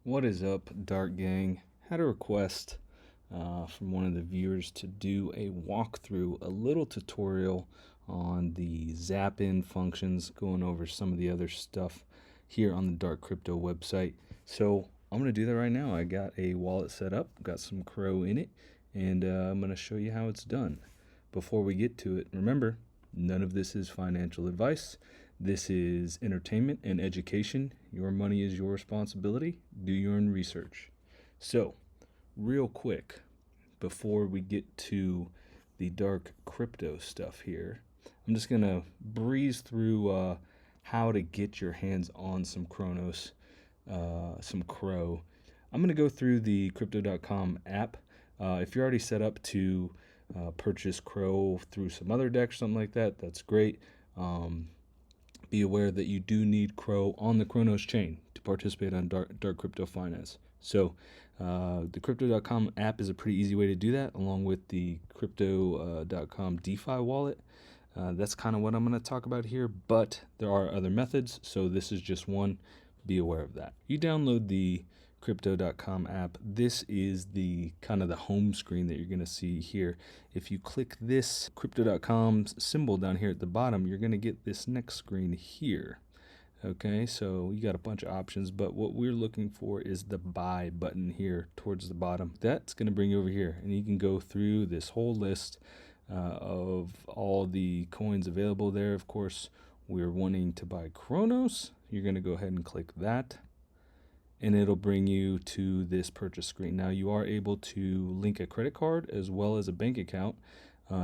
What is up, Dark Gang? Had a request from one of the viewers to do a walkthrough, a little tutorial on the ZAP in functions, going over some of the other stuff here on the DarkCrypto website. So I'm going to do that right now. I got a wallet set up, got some CRO in it, and I'm going to show you how it's done. Before we get to it, remember, none of this is financial advice. This is entertainment and education. Your money is your responsibility. Do your own research. So, real quick, before we get to the dark crypto stuff here, I'm just going to breeze through how to get your hands on some Kronos, some CRO. I'm going to go through the Crypto.com app. If you're already set up to purchase CRO through some other deck or something like that, that's great. Be aware that you do need CRO on the Kronos chain to participate on dark crypto finance. So the Crypto.com app is a pretty easy way to do that, along with the Crypto.com DeFi wallet. That's kind of what I'm going to talk about here, but there are other methods, so this is just one. Be aware of that. You download the Crypto.com app. This is the kind of the home screen that you're going to see here. If you click this Crypto.com symbol down here at the bottom, you're going to get this next screen here. Okay, so you got a bunch of options, but what we're looking for is the buy button here towards the bottom. That's going to bring you over here, and you can go through this whole list of all the coins available there. Of course, we're wanting to buy Kronos. You're going to go ahead and click that, and it'll bring you to this purchase screen. Now, you are able to link a credit card as well as a bank account.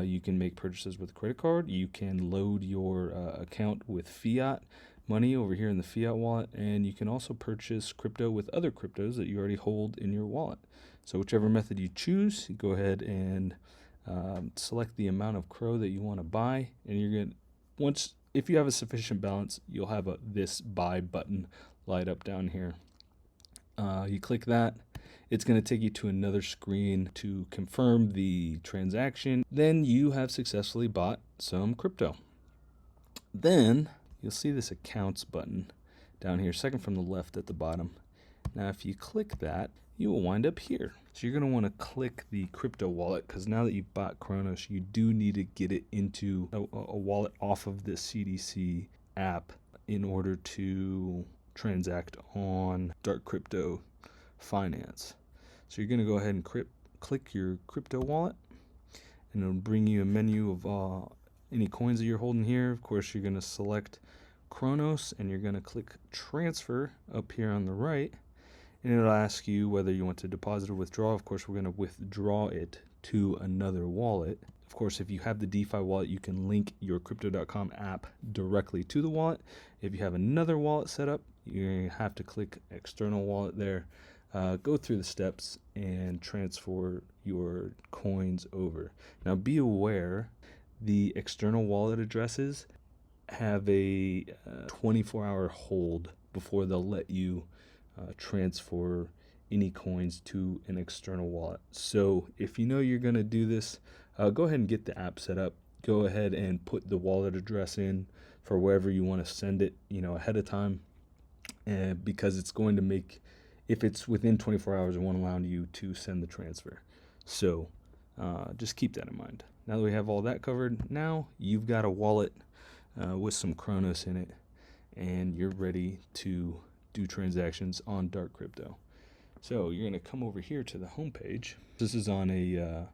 You can make purchases with a credit card. You can load your account with fiat money over here in the fiat wallet, and you can also purchase crypto with other cryptos that you already hold in your wallet. So whichever method you choose, you go ahead and select the amount of CRO that you want to buy, and you're going to, if you have a sufficient balance, you'll have this buy button light up down here. You click that. It's going to take you to another screen to confirm the transaction. Then you have successfully bought some crypto. Then you'll see this accounts button down here, second from the left at the bottom. Now, if you click that, you will wind up here. So you're going to want to click the crypto wallet, because now that you've bought Kronos, you do need to get it into a wallet off of this CDC app in order to transact on dark crypto finance. So you're going to go ahead and click your crypto wallet, and it'll bring you a menu of any coins that you're holding here. Of course, you're going to select Kronos, and you're going to click transfer up here on the right, and it'll ask you whether you want to deposit or withdraw. Of course, we're going to withdraw it to another wallet. Of course, if you have the DeFi wallet, you can link your Crypto.com app directly to the wallet. If you have another wallet set up, you have to click external wallet there, go through the steps, and transfer your coins over. Now, be aware, the external wallet addresses have a 24-hour hold before they'll let you transfer any coins to an external wallet. So if you know you're going to do this, go ahead and get the app set up. Go ahead and put the wallet address in for wherever you want to send it, ahead of time, and because it's going to make, if it's within 24 hours, it won't allow you to send the transfer. So just keep that in mind. Now that we have all that covered, now you've got a wallet with some Kronos in it, and you're ready to do transactions on dark crypto. So you're going to come over here to the home page. This is on a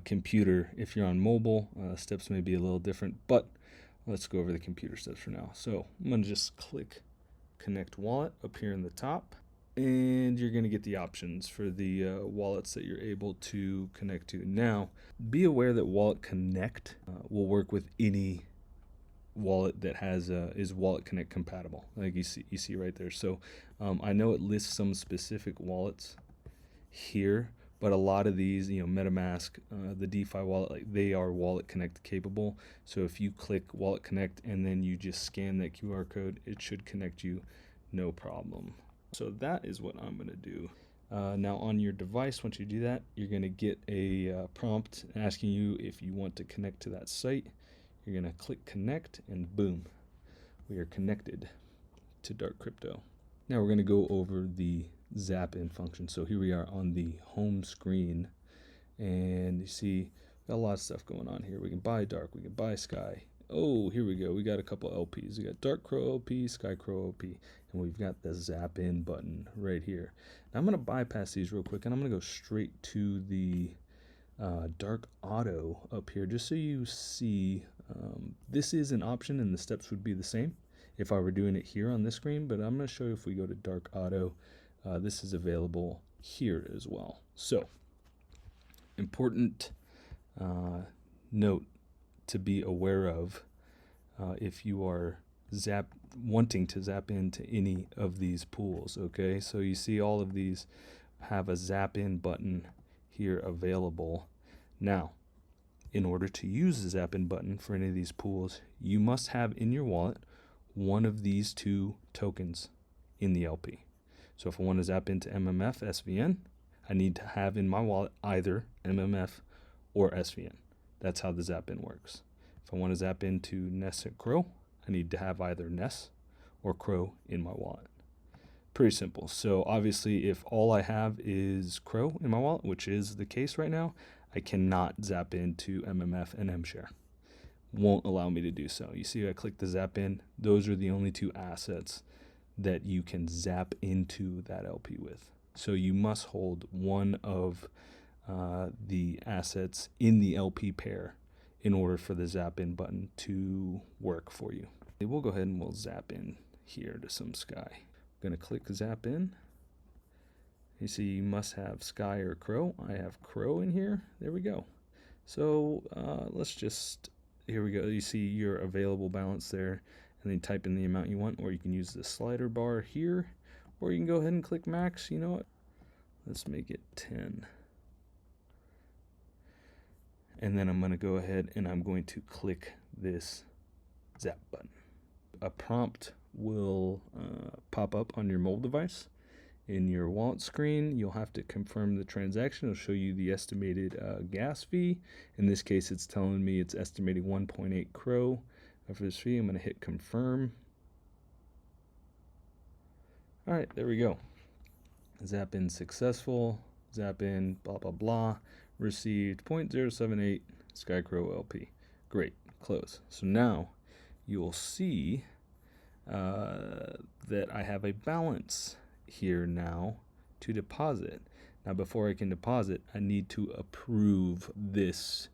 computer. If you're on mobile, steps may be a little different, but let's go over the computer steps for now. So I'm going to just click Connect Wallet up here in the top, and you're going to get the options for the wallets that you're able to connect to. Now, be aware that Wallet Connect will work with any wallet that has is Wallet Connect compatible, like you see right there. So I know it lists some specific wallets here, but a lot of these, MetaMask, the DeFi wallet, like, they are Wallet Connect capable. So if you click Wallet Connect and then you just scan that QR code, it should connect you no problem. So that is what I'm going to do. Now on your device, once you do that, you're going to get a prompt asking you if you want to connect to that site. You're going to click connect, and boom, we are connected to dark crypto. Now we're going to go over the ZAP in function. So here we are on the home screen, and you see got a lot of stuff going on here. We can buy dark, we can buy sky. Oh, here we go. We got a couple LPs. We got DarkCrypto LP, SkyCrow LP, and we've got the ZAP in button right here. Now I'm going to bypass these real quick, and I'm going to go straight to the Dark Auto up here, just so you see this is an option, and the steps would be the same if I were doing it here on this screen. But I'm going to show you if we go to Dark Auto, this is available here as well. So important note to be aware of if you are wanting to zap into any of these pools. Okay, so you see all of these have a zap in button here available. Now, in order to use the zap in button for any of these pools, you must have in your wallet one of these two tokens in the LP. So if I want to zap into MMF SVN, I need to have in my wallet either MMF or SVN. That's how the zap in works. If I want to zap into Ness and Crow, I need to have either Ness or Crow in my wallet. Pretty simple. So obviously, if all I have is Crow in my wallet, which is the case right now, I cannot zap into MMF and MShare. Won't allow me to do so. You see, I click the zap in. Those are the only two assets that you can zap into that LP with. So you must hold one of the assets in the LP pair in order for the zap in button to work for you. We'll go ahead and we'll zap in here to some sky. I'm going to click zap in. You see you must have sky or crow. I have crow in here. There we go. So let's just, here we go. You see your available balance there, and then type in the amount you want, or you can use the slider bar here, or you can go ahead and click max. You know what? Let's make it 10. And then I'm going to go ahead and I'm going to click this zap button. A prompt will pop up on your mobile device. In your wallet screen, you'll have to confirm the transaction. It'll show you the estimated gas fee. In this case, it's telling me it's estimating 1.8 crow for this fee. I'm going to hit confirm. All right, there we go. Zap in successful. Zap in, blah, blah, blah. Received 0.078 SkyCrow LP. Great, close. So now you will see that I have a balance here now to deposit. Now before I can deposit, I need to approve this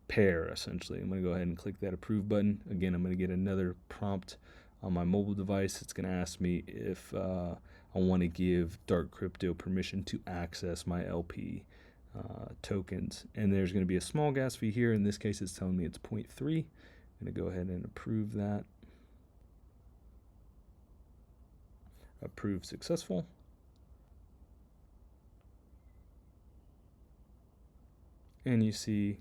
pair essentially. I'm going to go ahead and click that approve button. Again, I'm going to get another prompt on my mobile device. It's going to ask me if I want to give DarkCrypto permission to access my LP tokens, and there's going to be a small gas fee here. In this case, it's telling me it's 0.3. I'm going to go ahead and approve that. Approve successful. And you see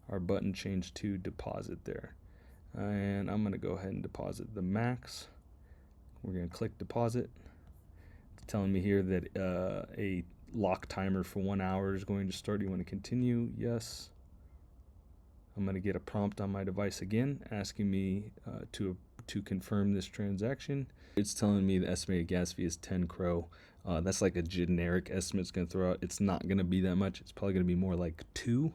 our button changed to deposit there. And I'm going to go ahead and deposit the max. We're going to click deposit. It's telling me here that a lock timer for 1 hour is going to start. Do you want to continue? Yes. I'm going to get a prompt on my device again asking me to confirm this transaction. It's telling me the estimated gas fee is 10 crow. That's like a generic estimate it's going to throw out. It's not going to be that much. It's probably going to be more like 2.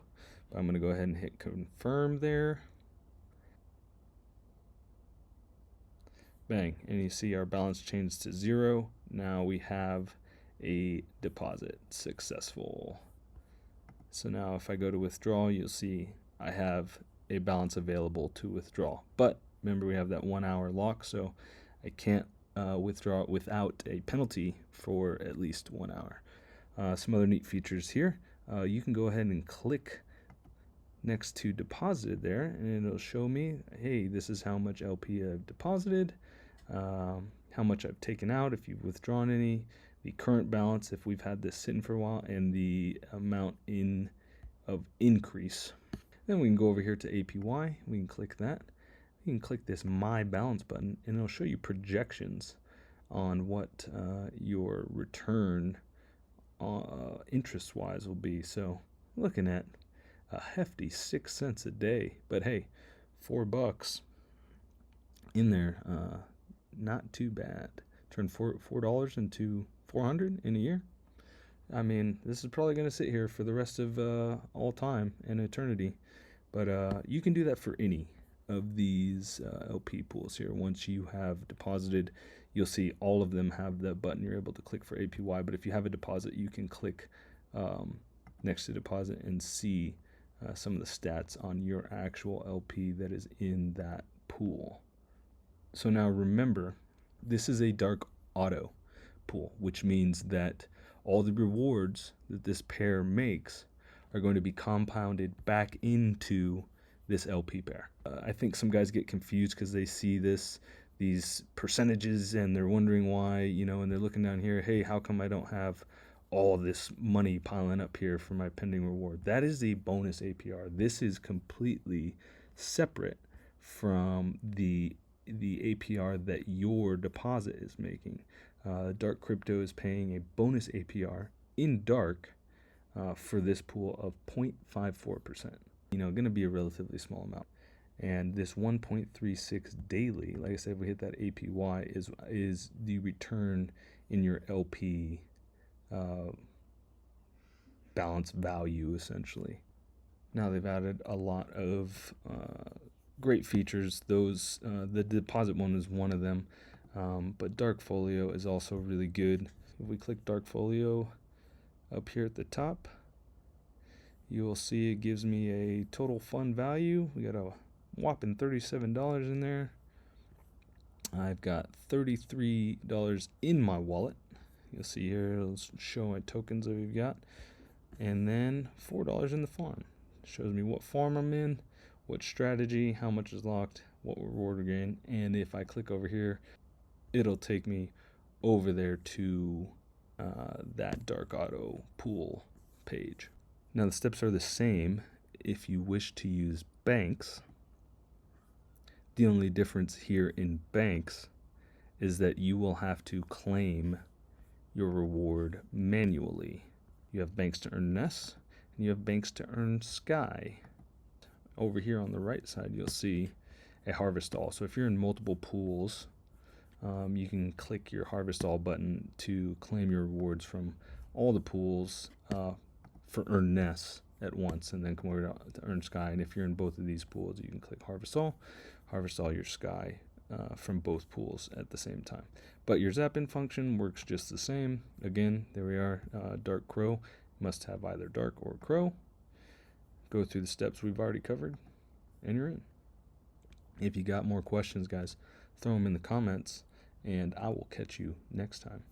But I'm going to go ahead and hit confirm there. Bang. And you see our balance changed to 0. Now we have a deposit successful. So now if I go to withdraw, you'll see I have a balance available to withdraw. But remember, we have that 1 hour lock, so I can't withdraw it without a penalty for at least 1 hour. Some other neat features here. You can go ahead and click next to deposited there, and it'll show me, hey, this is how much LP I've deposited, how much I've taken out if you've withdrawn any, the current balance if we've had this sitting for a while, and the amount of increase. Then we can go over here to APY. We can click that. You can click this My Balance button, and it'll show you projections on what your return interest-wise will be. So looking at a hefty 6 cents a day, but hey, $4 in there, not too bad. Turn $4 into 400 in a year. I mean, this is probably going to sit here for the rest of all time and eternity. But you can do that for any of these LP pools here. Once you have deposited, you'll see all of them have the button. You're able to click for APY. But if you have a deposit, you can click next to deposit and see some of the stats on your actual LP that is in that pool. So now remember, this is a dark auto pool, which means that all the rewards that this pair makes are going to be compounded back into this LP pair. I think some guys get confused because they see these percentages and they're wondering why, and they're looking down here, hey, how come I don't have all this money piling up here for my pending reward? That is a bonus APR. This is completely separate from the APR that your deposit is making. DarkCrypto is paying a bonus APR in Dark for this pool of 0.54%. Going to be a relatively small amount. And this 1.36 daily, like I said, if we hit that APY, is the return in your LP balance value, essentially. Now they've added a lot of great features. The deposit one is one of them, but DarkFolio is also really good. If we click DarkFolio up here at the top, you will see it gives me a total fund value. We got a whopping $37 in there. I've got $33 in my wallet. You'll see here, it'll show my tokens that we've got. And then $4 in the farm. It shows me what farm I'm in, what strategy, how much is locked, what reward we gain. And if I click over here, it'll take me over there to that Dark Auto pool page. Now the steps are the same if you wish to use banks. The only difference here in banks is that you will have to claim your reward manually. You have banks to earn Nest, and you have banks to earn Sky. Over here on the right side, you'll see a Harvest All. So if you're in multiple pools, you can click your Harvest All button to claim your rewards from all the pools for Earn Nest at once, and then come over to Earn Sky. And if you're in both of these pools, you can click Harvest All your Sky from both pools at the same time. But your ZAP in function works just the same. Again, there we are, Dark Crow. Must have either Dark or Crow. Go through the steps we've already covered, and you're in. If you got more questions, guys, throw them in the comments, and I will catch you next time.